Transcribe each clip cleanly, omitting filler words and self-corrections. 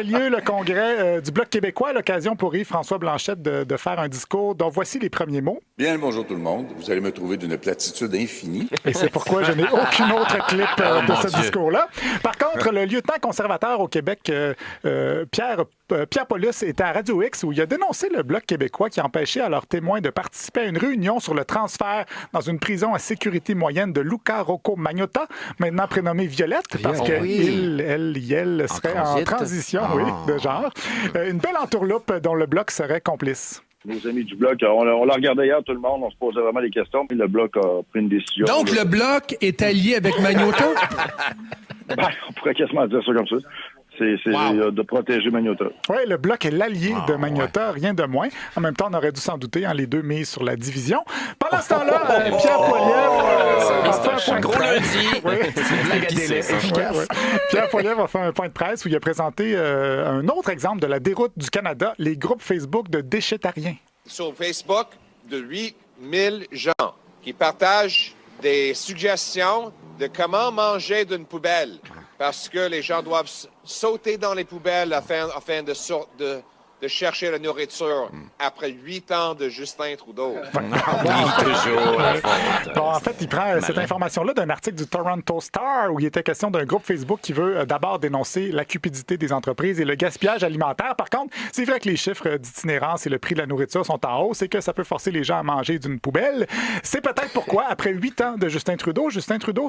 avait lieu le congrès du Bloc québécois, à l'occasion pour Yves-François Blanchette de faire un discours dont voici les premiers mots. Bien le bonjour tout le monde. Vous allez me trouver d'une platitude infinie. Et c'est pourquoi je n'ai aucune autre clip de ce discours-là. Par contre, le lieutenant conservateur au Québec, Pierre Paulus, était à Radio X où il a dénoncé le Bloc québécois qui empêchait à leurs témoins de participer à une réunion sur le transfert dans une prison à sécurité moyenne de Luca Rocco Magnotta, maintenant prénommée Violette, parce que elle serait en transition de genre. Une belle entourloupe dont le Bloc serait complice. Nos amis du Bloc, on l'a regardé hier, tout le monde, on se posait vraiment des questions, puis le Bloc a pris une décision. Donc, le Bloc est allié avec Magnotta? On pourrait quasiment dire ça comme ça. C'est de protéger Magnotta. Oui, le Bloc est l'allié de Magnotta, rien de moins. En même temps, on aurait dû s'en douter, les deux misent sur la division. Pendant ce temps-là, Pierre Poilievre Pierre Poilievre a fait un point de presse où il a présenté un autre exemple de la déroute du Canada, les groupes Facebook de déchétariens. Sur Facebook, de 8000 gens qui partagent des suggestions de comment manger d'une poubelle. Parce que les gens doivent sauter dans les poubelles afin de chercher la nourriture après 8 ans de Justin Trudeau. En fait, il prend cette information-là d'un article du Toronto Star où il était question d'un groupe Facebook qui veut d'abord dénoncer la cupidité des entreprises et le gaspillage alimentaire. Par contre, c'est vrai que les chiffres d'itinérance et le prix de la nourriture sont en hausse et que ça peut forcer les gens à manger d'une poubelle. C'est peut-être pourquoi, après 8 ans de Justin Trudeau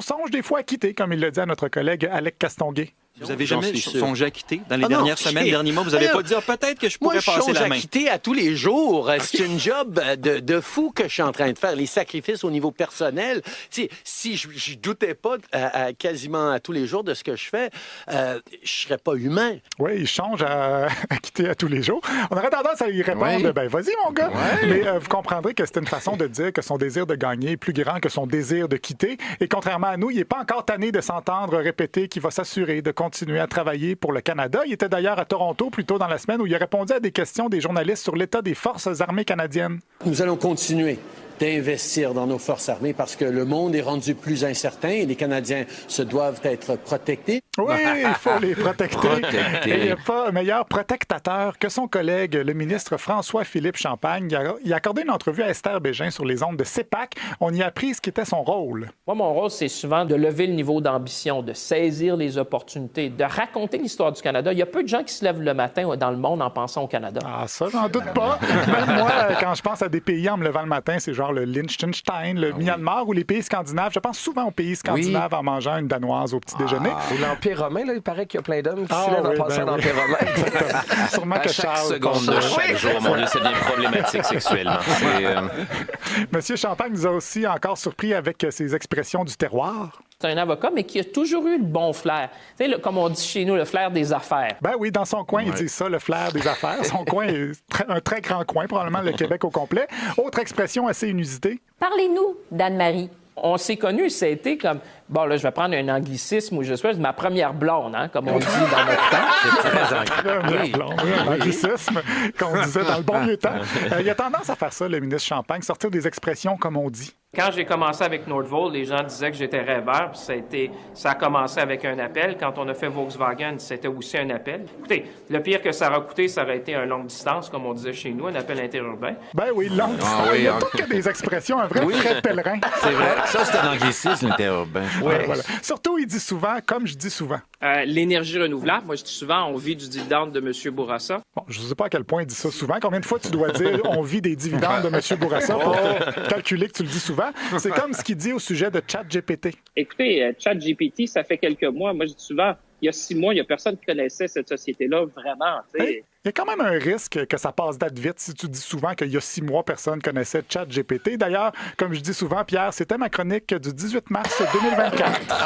songe des fois à quitter, comme il l'a dit à notre collègue Alec Castonguay. Vous avez jamais songé à quitter dans les dernières semaines, derniers mois? Vous n'avez pas dit peut-être que je pourrais passer la main? Moi, je songe à quitter à tous les jours. C'est une job de fou que je suis en train de faire. Les sacrifices au niveau personnel. Si je doutais pas quasiment à tous les jours de ce que je fais, je serais pas humain. Oui, il songe à quitter à tous les jours. On aurait tendance à lui répondre, vas-y mon gars. Mais vous comprendrez que c'est une façon de dire que son désir de gagner est plus grand que son désir de quitter. Et contrairement à nous, il n'est pas encore tanné de s'entendre répéter qu'il va s'assurer de continuer à travailler pour le Canada. Il était d'ailleurs à Toronto plus tôt dans la semaine où il a répondu à des questions des journalistes sur l'état des forces armées canadiennes. Nous allons continuer d'investir dans nos forces armées parce que le monde est rendu plus incertain et les Canadiens se doivent être protectés. Oui, il faut les protecter. Et il n'y a pas un meilleur protectateur que son collègue, le ministre François-Philippe Champagne. Il a accordé une entrevue à Esther Bégin sur les ondes de CEPAC. On y a appris ce qu'était son rôle. Moi, mon rôle, c'est souvent de lever le niveau d'ambition, de saisir les opportunités, de raconter l'histoire du Canada. Il y a peu de gens qui se lèvent le matin dans le monde en pensant au Canada. Ah, ça, j'en doute pas. Même moi, quand je pense à des pays en me levant le matin, c'est genre le Liechtenstein, le Myanmar ou les pays scandinaves. Je pense souvent aux pays scandinaves en mangeant une danoise au petit déjeuner. Ou l'Empire romain, là, il paraît qu'il y a plein d'hommes qui se lèvent en pensant à l'Empire romain. Sûrement que chaque Charles seconde de chaque jour, mon Dieu, ça devient problématique sexuellement. Monsieur Champagne nous a aussi encore surpris avec ses expressions du terroir. C'est un avocat, mais qui a toujours eu le bon flair. Tu sais, comme on dit chez nous, le flair des affaires. Ben oui, dans son coin, il dit ça, le flair des affaires. Son coin est un très grand coin, probablement le Québec au complet. Autre expression assez inusitée. Parlez-nous d'Anne-Marie. On s'est connus, ça a été comme... Bon, là, je vais prendre un anglicisme où je suis ma première blonde, comme on dit dans notre temps. C'est très ancré. Un anglicisme, comme on disait dans le bon vieux temps. Il a tendance à faire ça, le ministre Champagne, sortir des expressions comme on dit. Quand j'ai commencé avec Nordvolt, les gens disaient que j'étais rêveur, puis ça a commencé avec un appel. Quand on a fait Volkswagen, c'était aussi un appel. Écoutez, le pire que ça aurait coûté, ça aurait été un longue distance, comme on disait chez nous, un appel interurbain. Ben oui, longue distance. Il y a toutes des expressions, un vrai frais de pèlerin. C'est vrai. Ça, c'est un anglicisme, l'interurbain. Oui. Voilà. Surtout, il dit souvent, comme je dis souvent. L'énergie renouvelable, moi je dis souvent, on vit du dividende de M. Bourassa. Bon, je ne sais pas à quel point il dit ça souvent. Combien de fois tu dois dire on vit des dividendes de M. Bourassa pour calculer que tu le dis souvent? C'est comme ce qu'il dit au sujet de ChatGPT. Écoutez, ChatGPT, ça fait quelques mois. Moi je dis souvent, il y a 6 mois, il n'y a personne qui connaissait cette société-là vraiment. Il y a quand même un risque que ça passe date vite si tu dis souvent qu'il y a 6 mois, personne connaissait ChatGPT. D'ailleurs, comme je dis souvent, Pierre, c'était ma chronique du 18 mars 2024.